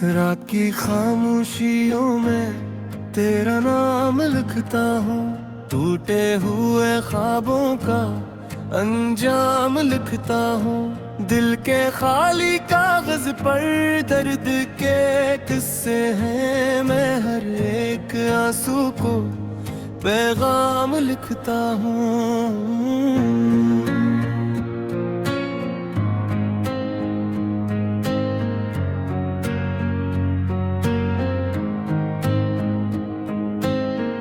रात की खामोशियों में तेरा नाम लिखता हूँ, टूटे हुए ख्वाबों का अंजाम लिखता हूँ। दिल के खाली कागज पर दर्द के किस्से हैं, मैं हर एक आंसू को पैगाम लिखता हूँ।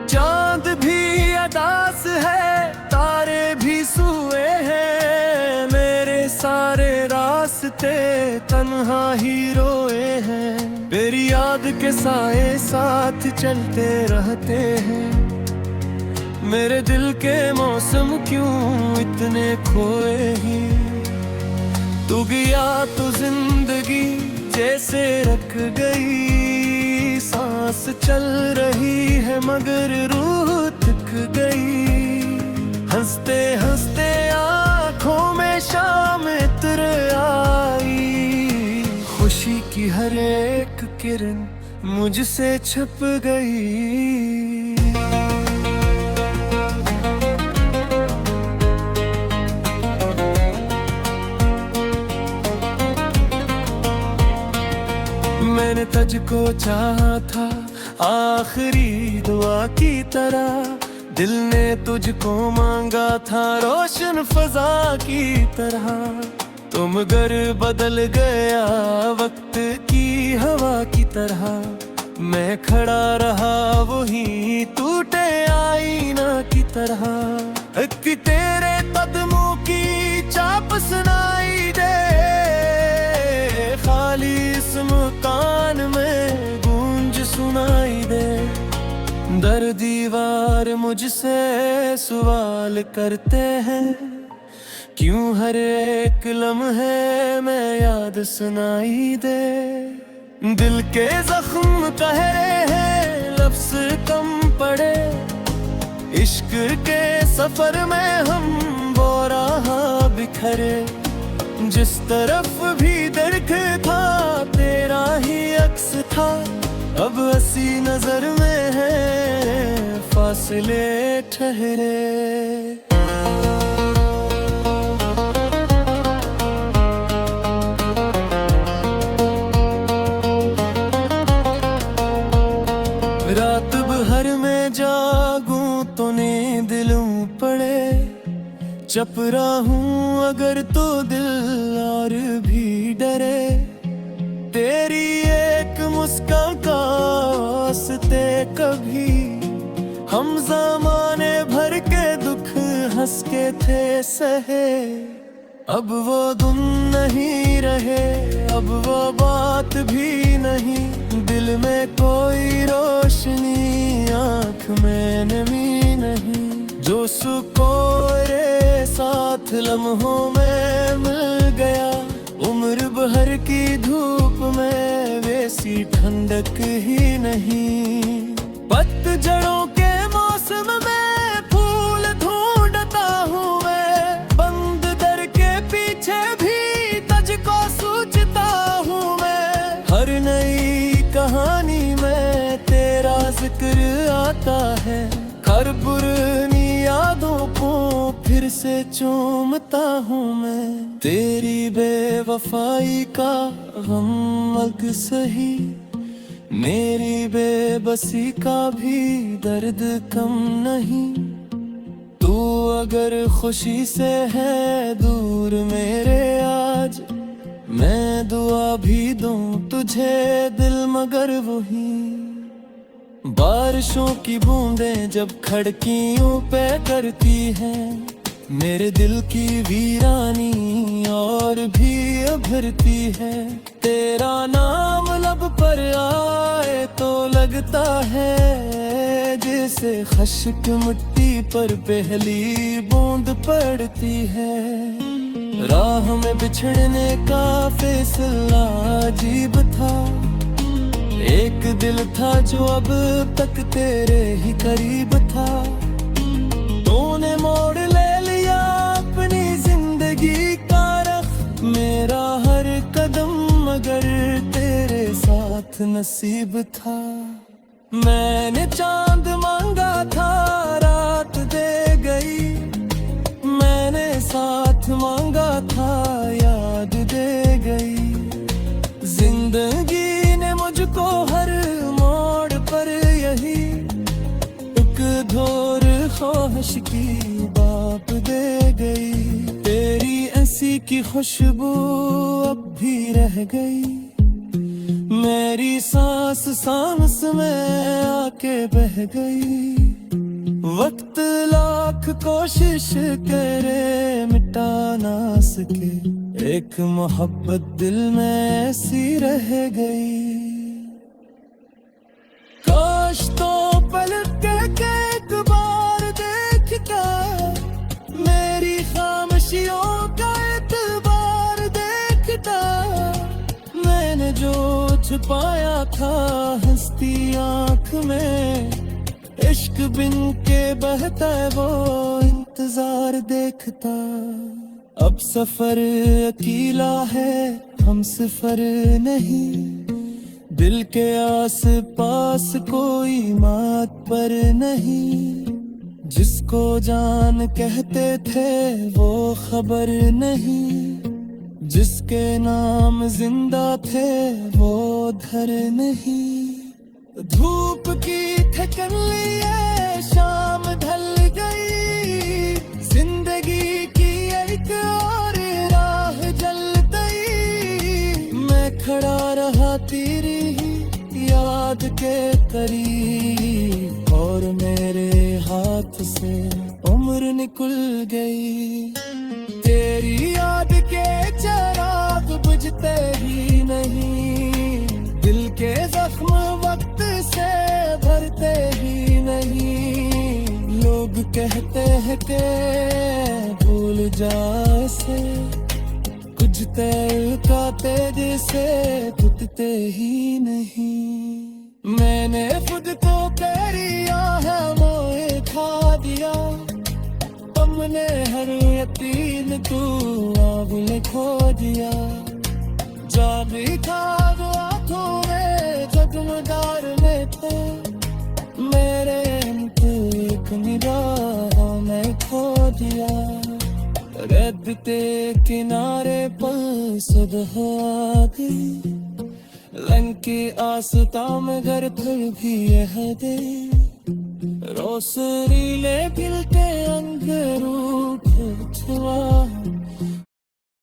चांद भी अदास है, तारे भी सोए हैं, मेरे सारे रास्ते तन्हा ही रोए हैं। तेरी याद के साए साथ चलते रहते हैं, मेरे दिल के मौसम क्यों इतने खोए ही। तू गया तो जिंदगी जैसे रख गई, सांस चल रही है मगर रूह थक गई। हंसते हंसते आँखों में शाम इतर आई, खुशी की हर एक किरण मुझसे छप गई। मैंने तुझको चाहा था आखिरी दुआ की तरह, दिल ने तुझको मांगा था रोशन फजा की तरह। तो मगर बदल गया वक्त की हवा की तरह, मैं खड़ा रहा वही टूटे आईना की तरह। कि तेरे कदमों की चाप सुनाई दे, खाली इस मकान में गूंज सुनाई दे। दर दीवार मुझसे सवाल करते हैं, क्यों हर एक लम्हे में याद सुनाई दे। दिल के जख्म कह रहे हैं, लफ्ज कम पड़े, इश्क के सफर में हम वो राह बिखरे। जिस तरफ भी देखा तेरा ही अक्स था, अब हंसी नजर में है फासले ठहरे। रात भर में जागूं तो नींद लूं पड़े, चप रहा हूँ अगर तो दिल और भी डरे। तेरी एक मुस्कान का वास्ते कभी हम ज़माने भर के दुख हंस के थे सहे। अब वो दिन नहीं रहे, अब वो बात भी नहीं, दिल में कोई रोशनी आँख में नमी नहीं। जो सुकोरे साथ लम्हों में मिल गया, उम्र भर की धूप में वैसी ठंडक ही नहीं। पतझड़ों के मौसम में फूल ढूंढता हूँ मैं, बंद दर के पीछे भी तुझको सोचता हूँ मैं। हर नई कहानी में तेरा जिक्र आता है, हर पुरानी यादों को फिर से चूमता हूँ मैं। तेरी बेवफाई का गम अलग सही, मेरी बेबसी का भी दर्द कम नहीं। तू अगर खुशी से है दूर मेरे आज, मैं दुआ भी दूं तुझे दिल मगर वही। बारिशों की बूंदें जब खिड़कियों पे करती हैं, मेरे दिल की वीरानी और भी उभरती है। तेरा नाम लब पर आए तो लगता है जैसे खश्क मिट्टी पर पहली बूंद पड़ती है। राह में बिछड़ने का फैसला अजीब था, एक दिल था जो अब तक तेरे ही करीब था। तूने मोड़ ले लिया अपनी जिंदगी का रख, मेरा हर कदम मगर तेरे साथ साथ नसीब था। मैंने चांद मांगा था, रात दे गई। मैंने साथ मांगा था, याद दे गई। जिंदगी ने मुझको हर मोड़ पर यही एक धोर ख्वाहिश की बाप दे गई। तेरी ऐसी की खुशबू अब भी रह गई, मेरी सांस सांस में आके बह गई। वक्त लाख कोशिश करे मिटा ना सके, एक मोहब्बत दिल में ऐसी रह गई। काश तो पलट के एक बार देखता, मेरी खामोशियों का एतबार देखता। मैंने जो छुपाया था हंसती आँख में, इश्क बिन के बहता है वो इंतजार देखता। अब सफर अकेला है, हम सफर नहीं। दिल के आस पास कोई मात पर नहीं। जिसको जान कहते थे वो खबर नहीं, जिसके नाम जिंदा थे वो धर नहीं। धूप की ठिकन लिए शाम ढल गई, जिंदगी की एक और राह जल गई। मैं खड़ा रहा तेरी ही याद के करीब, और मेरे हाथ से उम्र निकल गई। तेरी याद के चिराग बुझते ही नहीं, दिल के जख्म वक्त से भरते ही नहीं। लोग कहते हैं कि भूल जा इसे, कुछ तेल का तेज से टूटते ही नहीं। मैंने खुद को तेरी आहें मोए खा दिया, हमने हर यकीन तू आंवले खो दिया। जानी था वो आँखों में जगमगार में थे, मेरे अंत एक निगाह में खो दिया। रद्दते किनारे पर सुबह आ गई, रंग की आस्था में घर फिर भी यह दे। रोसरीले खिलते अंग रूठ छुआ